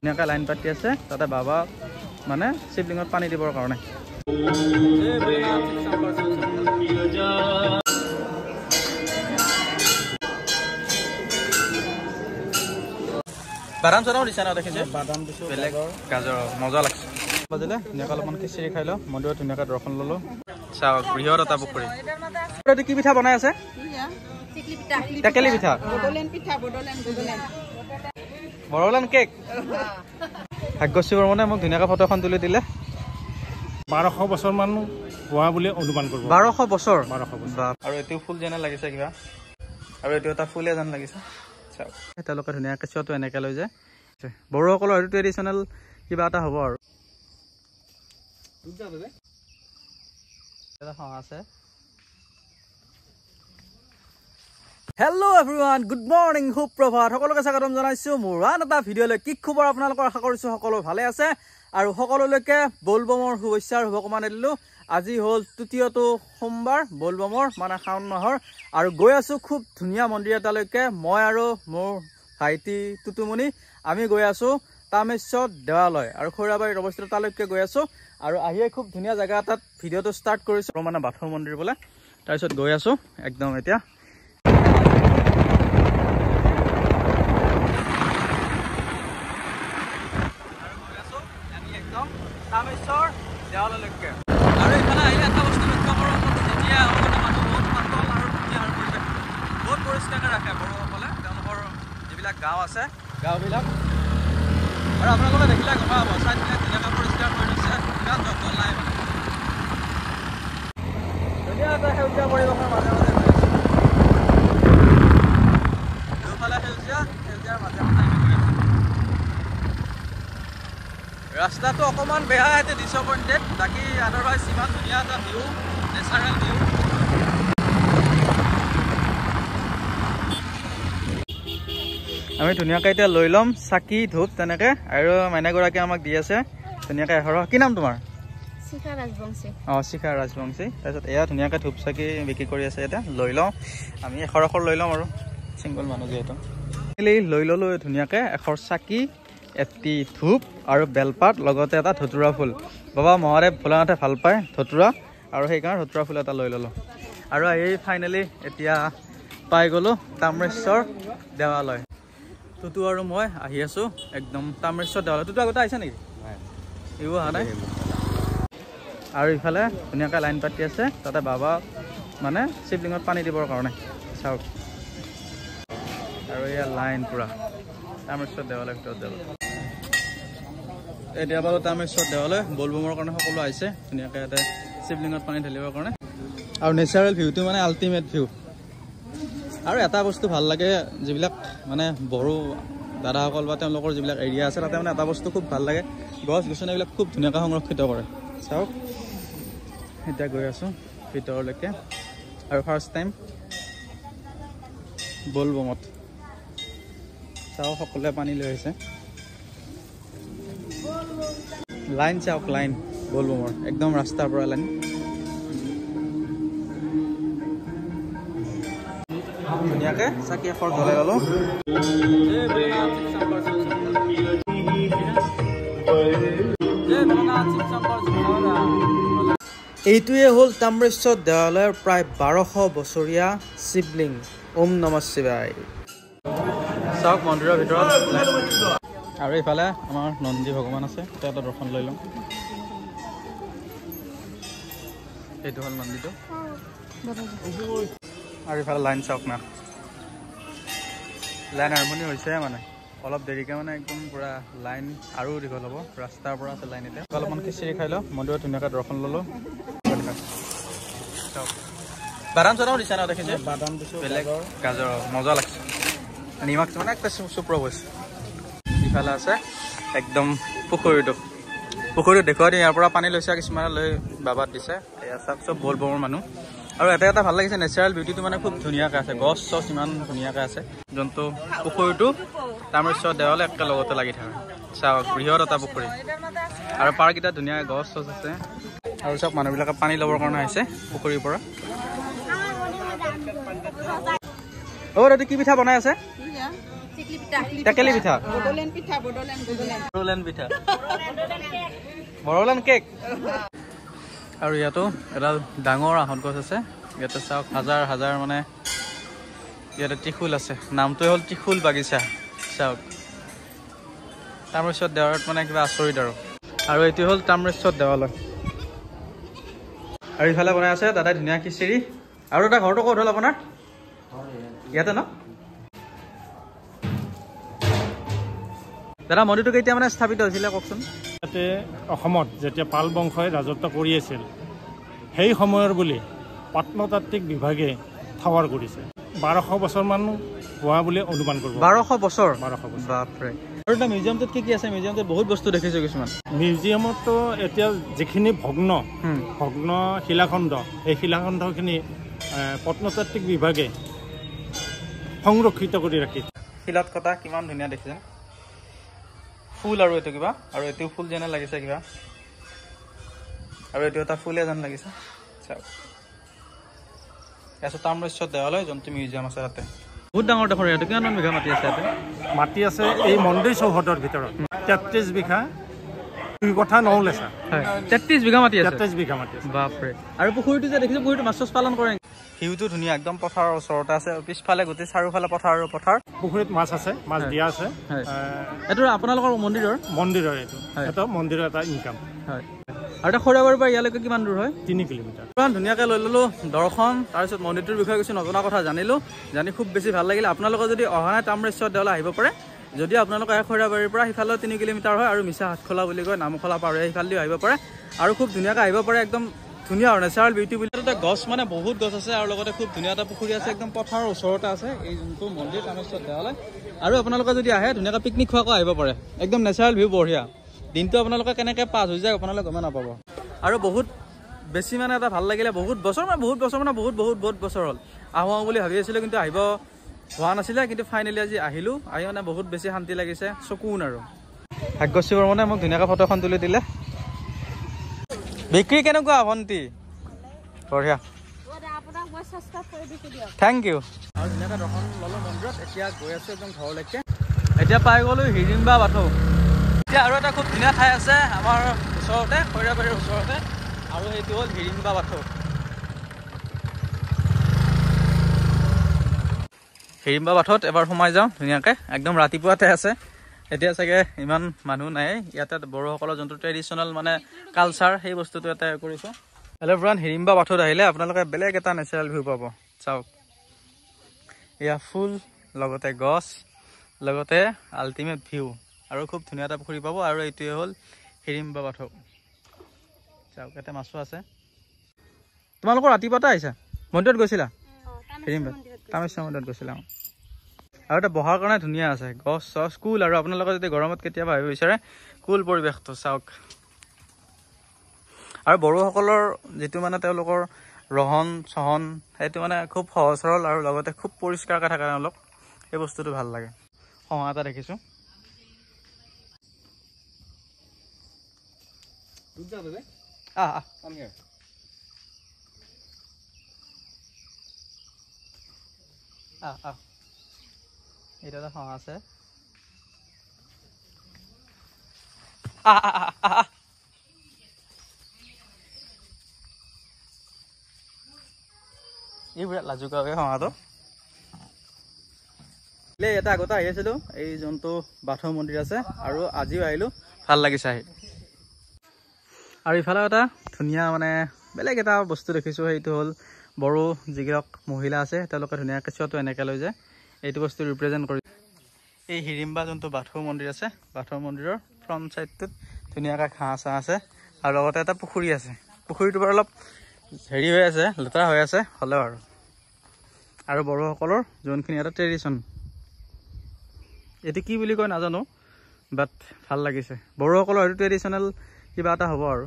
ধুনীয়াকৈ লাইন পাতি আছে তাতে বাবা মানে শিৱলিংগত পানী দিবৰ কাৰণে বাদাম চাদাম দিছে না দেখিছে বাদাম দিছো বেলেগ গাজৰ মজা লাগছে বাজিলে ধুনীয়াকৈ অলপমান খিচিৰি খাই লওঁ মন্দিৰত ধুনীয়াকৈ দৰ্শন ল'লোঁ চাওক বৃহৎ এটা পুখুৰী এইটো কি পিঠা বনাই আছে টেকেলি পিঠা বড়োলেণ্ড কেক ভাগ্যশ্ৰী বৰ্মনে মোক ধুনীয়াকৈ ফটো এখন তুলি দিলে 1200 বছৰ মান হোৱা বুলি অনুমান কৰিব 1200 বছৰ 1200 বছৰ আৰু এইটো ফুল যেনে লাগিছে কিবা আৰু এইটো এটা ফুলে যেন লাগিছে চাওক তেওঁলোকে ধুনীয়াকৈ চিয়টো এনেকৈ লৈ যায় বড়োসকলৰ এইটো ট্ৰেডিশ্যনেল কিবা এটা হ'ব আৰু আছে হেল্ল' এভৰিৱান গুড মৰ্ণিং সুপ্ৰভাত সকলোকে স্বাগতম জনাইছোঁ মোৰ আন এটা ভিডিঅ'লৈ কি খবৰ আপোনালোকৰ আশা কৰিছোঁ সকলো ভালে আছে আৰু সকলোলৈকে বলবমৰ শুভেচ্ছা আৰু শুভকামনা দিলোঁ আজি হ'ল তৃতীয়টো সোমবাৰ বলবমৰ মানে শাওণ মাহৰ আৰু গৈ আছোঁ খুব ধুনীয়া মন্দিৰ এটালৈকে মই আৰু মোৰ ভাইটি টুটুমণি আমি গৈ আছোঁ তামেশ্বৰ দেৱালয় আৰু খৈৰাবাৰীত অৱস্থিত তালৈকে গৈ আছোঁ আৰু আহিয়ে খুব ধুনীয়া জেগা এটাত ভিডিঅ'টো ষ্টাৰ্ট কৰিছোঁ মানে বাথৌ মন্দিৰ বোলে তাৰপিছত গৈ আছোঁ একদম এতিয়া তামেশ্বৰ দেৱালয়লৈকে আৰু এইফালে আহিলে এটা বস্তু লক্ষ্য কৰোঁ যেতিয়া মানুহ বহুত পাতল আৰু ধুনীয়া হৈ পৰিছে বহুত পৰিষ্কাৰকৈ ৰাখে বড়োসকলে তেওঁলোকৰ যিবিলাক গাঁও আছে গাঁওবিলাক আৰু আপোনালোকে দেখিলে গম পাব চাইবিলাক ধুনীয়াকৈ পৰিষ্কাৰ কৰি দিছে ইমান জংঘল নাই মানে ধুনীয়া এটা সেউজীয়া পৰিৱেশৰ মাজে মাজে দুফালে সেউজীয়াৰ মাজে মাজে ৰাস্তাটো অকণমান বেয়া ইয়াতে ডিছপইণ্টেড বাকী আদাৰৱাইজ ইমান ধুনীয়া এটা ভিউ নেচাৰেল ভিউ আমি ধুনীয়াকৈ এতিয়া লৈ ল'ম চাকি ধূপ তেনেকৈ আৰু মাইনাগৰাকীয়ে আমাক দি আছে ধুনীয়াকৈ এশৰ কি নাম তোমাৰ শিখা ৰাজবংশী অঁ শিখা ৰাজবংশী তাৰপিছত এয়া ধুনীয়াকৈ ধূপ চাকি বিক্ৰী কৰি আছে এতিয়া লৈ লওঁ আমি এশৰ লৈ ল'ম আৰু ছিংগল মানুহ যিহেতু লৈ ল'লোঁ ধুনীয়াকৈ এশৰ চাকি এটি ধূপ আৰু বেলপাত লগতে এটা ধতুৰা ফুল বাবা মহাদেৱ ভোলানাথে ভাল পায় ধতুৰা আৰু সেইকাৰণে ধতুৰা ফুল এটা লৈ ল'লোঁ আৰু এই ফাইনেলি এতিয়া পাই গ'লোঁ তামেশ্বৰ দেৱালয় টুটু আৰু মই আহি আছোঁ একদম তামেশ্বৰ দেৱালয় টুটু আগতে আহিছে নেকি এইবোৰ অহা নাই আৰু ইফালে ধুনীয়াকৈ লাইন পাতি আছে তাতে বাবা মানে শিৱলিংগত পানী দিবৰ কাৰণে চাওক আৰু এয়া লাইন পূৰা তামেশ্বৰ দেৱালয়ৰ ভিতৰত যাব এতিয়া বাৰু তামেশ্বৰ দেৱালয় বলবমৰ কাৰণে সকলো আহিছে ধুনীয়াকৈ ইয়াতে শিৱলিংগত পানী ঢালিবৰ কাৰণে আৰু নেচাৰেল ভিউটো মানে আল্টিমেট ভিউ আৰু এটা বস্তু ভাল লাগে যিবিলাক মানে বড়ো দাদাসকল বা তেওঁলোকৰ যিবিলাক এৰিয়া আছে তাতে মানে এটা বস্তু খুব ভাল লাগে গছ গছনিবিলাক খুব ধুনীয়াকৈ সংৰক্ষিত কৰে চাওক এতিয়া গৈ আছোঁ ভিতৰলৈকে আৰু ফাৰ্ষ্ট টাইম বলবমত চাওক সকলোৱে পানী লৈ আহিছে লাইন চাওক লাইন বলবমৰ একদম ৰাস্তাৰ পৰা লাইন ধুনীয়াকৈ চাকি এশৰ জ্বলাই ল'লোঁ এইটোৱে হ'ল তামেশ্বৰ দেৱালয়ৰ প্ৰায় 1200 বছৰীয়া শিৱলিংগ ওম নমঃ শিৱায় চাওক মন্দিৰৰ ভিতৰত আৰু এইফালে আমাৰ নন্দী ভগৱান আছে এটা দৰ্শন লৈ লওঁ এইটো হ'ল মন্দিৰটো আৰু এইফালে লাইন চাওক না লাইন আৰম্ভণি হৈছে মানে অলপ দেৰিকৈ মানে একদম পূৰা লাইন আৰু দীঘল হ'ব ৰাস্তাৰ পৰা আছে লাইন এতিয়া অলপমান খিচিৰি খাই লওঁ মন্দিৰত ধুনীয়াকৈ দৰ্শন ল'লোঁ চাওক বাদাম চাদাম দিছে না দেখিছে বাদাম দিছোঁ বেলেগ গাজৰ মজা লাগছে নিমখ মানে একটা চুপ্ৰ হৈছে ইফালে আছে একদম পুখুৰীটো দেখুৱাই দিওঁ ইয়াৰ পৰা পানী লৈছে কিছুমানে লৈ বাবাত দিছে এয়া চাওক চব বলবমৰ মানুহ আৰু এটা ভাল লাগিছে নেচাৰেল বিউটিটো মানে খুব ধুনীয়াকৈ আছে গছ চছ ইমান ধুনীয়াকৈ আছে যোনটো পুখুৰীটো তামেশ্বৰ দেৱালয় একে লগতে লাগি থাকে চাওক বৃহৎ এটা পুখুৰী আৰু পাৰকেইটা ধুনীয়াকৈ গছ চছ আছে আৰু চব মানুহবিলাকে পানী ল'বৰ কাৰণে আহিছে পুখুৰীৰ পৰা অ' দাদা কি পিঠা বনাই আছে টেকেলি পিঠা বড়োলেণ্ড কেক আৰু ইয়াতো এডাল ডাঙৰ আহঁত গছ আছে ইয়াতে চাওক হাজাৰ হাজাৰ মানে ইয়াতে ত্ৰিশূল আছে নামটোৱে হ'ল ত্ৰিশূল বাগিচা চাওক তাম্ৰেশ্বৰ দেৱালয়ত মানে কিবা আচৰিত আৰু এইটো হ'ল তাম্ৰেশ্বৰ দেৱালয় আৰু ইফালে বনাই আছে দাদাই ধুনীয়া খিচিৰি আৰু এটা ঘৰটো ক'ত হ'ল আপোনাৰ ইয়াতে ন দাদা মন্দিৰটো কেতিয়া মানে স্থাপিত হৈছিলে কওকচোন ইয়াতে অসমত যেতিয়া পাল বংশই ৰাজত্ব কৰি আছিল সেই সময়ৰ বুলি প্ৰত্নতাত্ত্বিক বিভাগে ঠাৱৰ কৰিছে 1200 বছৰমান হোৱা বুলি অনুমান কৰিব 1200 বছৰ 1200 বছৰ বাপৰে আৰু এটা মিউজিয়ামটোত কি আছে মিউজিয়ামটোত বহুত বস্তু দেখিছোঁ কিছুমান মিউজিয়ামতো এতিয়া যিখিনি ভগ্ন শিলাখণ্ড এই শিলাখণ্ডখিনি প্ৰত্নতাত্ত্বিক বিভাগে সংৰক্ষিত কৰি ৰাখিছে শিলত কটা কিমান ধুনীয়া দেখিছে ফুল আৰু এইটো কিবা আৰু এইটো ফুল যেনে লাগিছে কিবা আৰু এইটো এটা ফুলে যেন লাগিছে চাওক ইয়াত তাম্ৰেশ্বৰ দেৱালয় যোনটো মিউজিয়াম আছে তাতে বহুত ডাঙৰ দেখোন ইয়াতে কিমান বিঘা মাটি আছে ইয়াতে মাটি আছে এই মন্দিৰ চৌহদৰ ভিতৰত 33 বিঘা 2 কথা 9 লেচা 33 বিঘা মাটি আছে 33 বিঘা মাটি আছে বাপৰে আৰু পুখুৰীটো যে দেখিছো পুখুৰীটো মাছ পালন কৰে হিউটো ধুনীয়া একদম পথাৰৰ ওচৰতে আছে পিছফালে গোটেই চাৰিওফালে পথাৰ আৰু পথাৰ পুখুৰীত মাছ আছে মাছ দিয়া আছে এইটো আপোনালোকৰ মন্দিৰৰ এইটো এটা মন্দিৰৰ এটা ইনকাম হয় আৰু এটা খৰিয়াবাৰীৰ পৰা ইয়ালৈকে কিমান দূৰ হয় 3 কিলোমিটাৰ ইমান ধুনীয়াকৈ লৈ ল'লো দৰ্শন তাৰপিছত মন্দিৰটোৰ বিষয়ে কিছু নজনা কথা জানিলোঁ জানি খুব বেছি ভাল লাগিলে আপোনালোকৰ যদি অহা নাই তাম্ৰেশ্বৰ দেৱালয় আহিব পাৰে যদি আপোনালোকে খৰিয়াবাৰীৰ পৰা সিফালেও 3 কিলোমিটাৰ হয় আৰু মিছা হাতখোলা বুলি কয় নামখোলা পাৰ হৈ সিফালেদিও আহিব পাৰে আৰু খুব ধুনীয়াকৈ আহিব পাৰে একদম ধুনীয়া আৰু নেচাৰেল বিউটি বুলি এটা গছ মানে বহুত গছ আছে আৰু লগতে খুব ধুনীয়া এটা পুখুৰী আছে একদম পথাৰৰ ওচৰতে আছে এই যোনটো মন্দিৰ তাম্ৰেশ্বৰ দেৱালয় আৰু আপোনালোকে যদি আহে ধুনীয়াকৈ পিকনিক খোৱাকৈ আহিব পাৰে একদম নেচাৰেল ভিউ বঢ়িয়া দিনটো আপোনালোকে কেনেকৈ পাছ হৈ যায় আপোনালোকে গমে নাপাব আৰু বহুত বেছি মানে এটা ভাল লাগিলে বহুত বছৰ মানে বহুত বছৰ হ'ল আহোঁ বুলি ভাবি আছিলোঁ কিন্তু আহিব হোৱা নাছিলে কিন্তু ফাইনেলি আজি আহিলোঁ আহি মানে বহুত বেছি শান্তি লাগিছে চকুন আৰু ভাগ্যশ্ৰী বৰ্মনে মোক ধুনীয়াকৈ ফটো এখন তুলি দিলে বিক্ৰী কেনেকুৱা ভণ্টি বঢ়িয়া থেংক ইউ আৰু ধুনীয়াকৈ দৰ্শন ল'লোঁ মন্দিৰত এতিয়া গৈ আছোঁ একদম ঘৰলৈকে এতিয়া পাই গ'লোঁ হিৰিম্বা বাথৌ এতিয়া আৰু এটা খুব ধুনীয়া ঠাই আছে আমাৰ ওচৰতে খৰিয়াবাৰীৰ ওচৰতে আৰু সেইটো হ'ল হিৰিম্বা বাথৌ হিৰিম্বা বাথৌত এবাৰ সোমাই যাওঁ ধুনীয়াকৈ একদম ৰাতিপুৱাতে আছে এতিয়া চাগে ইমান মানুহ নাই ইয়াতে বড়োসকলৰ যোনটো ট্ৰেডিশ্যনেল মানে কালচাৰ সেই বস্তুটো এটা কৰিছোঁ হেল্ল' ফ্ৰেণ্ড হিৰিম্বা বাথৌত আহিলে আপোনালোকে বেলেগ এটা নেচাৰেল ভিউ পাব চাওক এয়া ফুল লগতে গছ লগতে আল্টিমেট ভিউ আৰু খুব ধুনীয়া এটা পুখুৰী পাব আৰু এইটোৱে হ'ল হিৰিম্বা বাথৌ চাওক ইয়াতে মাছো আছে তোমালোকৰ ৰাতিপুৱাতে আহিছা মন্দিৰত গৈছিলা হিৰিম্বা তাম্ৰেশ্বৰ মন্দিৰত গৈছিলা আৰু এটা বহাৰ কাৰণে ধুনীয়া আছে গছ চছ কুল আৰু আপোনালোকে যদি গৰমত কেতিয়াবা আহিব বিচাৰে কুল পৰিৱেশটো চাওক আৰু বড়োসকলৰ যিটো মানে তেওঁলোকৰ ৰহন চহন সেইটো মানে খুব সহজ সৰল আৰু লগতে খুব পৰিষ্কাৰকৈ থাকে তেওঁলোক সেই বস্তুটো ভাল লাগে সহা এটা দেখিছোঁ এইটো এটা সহা আছে এই বিৰাট লাজুকীয়াকৈ সহাটো এটা আগতে আহি আছিলোঁ এই যোনটো বাথৌ মন্দিৰ আছে আৰু আজিও আহিলোঁ ভাল লাগিছে আহি আৰু ইফালে এটা ধুনীয়া মানে বেলেগ এটা বস্তু দেখিছোঁ সেইটো হ'ল বড়ো যিবিলাক মহিলা আছে তেওঁলোকে ধুনীয়া কেঁচুৱাটো এনেকৈ লৈ যায় এইটো বস্তু ৰিপ্ৰেজেণ্ট কৰি এই হিৰিম্বা যোনটো বাথৌ মন্দিৰ আছে বাথৌ মন্দিৰৰ ফ্ৰণ্ট ছাইডটোত ধুনীয়াকৈ ঘাঁহ চাহ আছে আৰু লগতে এটা পুখুৰী আছে পুখুৰীটো বাৰু অলপ হেৰি হৈ আছে লেতেৰা হৈ আছে হ'লেও আৰু বড়োসকলৰ যোনখিনি এটা ট্ৰেডিশ্যন এইটো কি বুলি কয় নাজানো বাট ভাল লাগিছে বড়োসকলৰ এইটো ট্ৰেডিশ্যনেল কিবা এটা হ'ব আৰু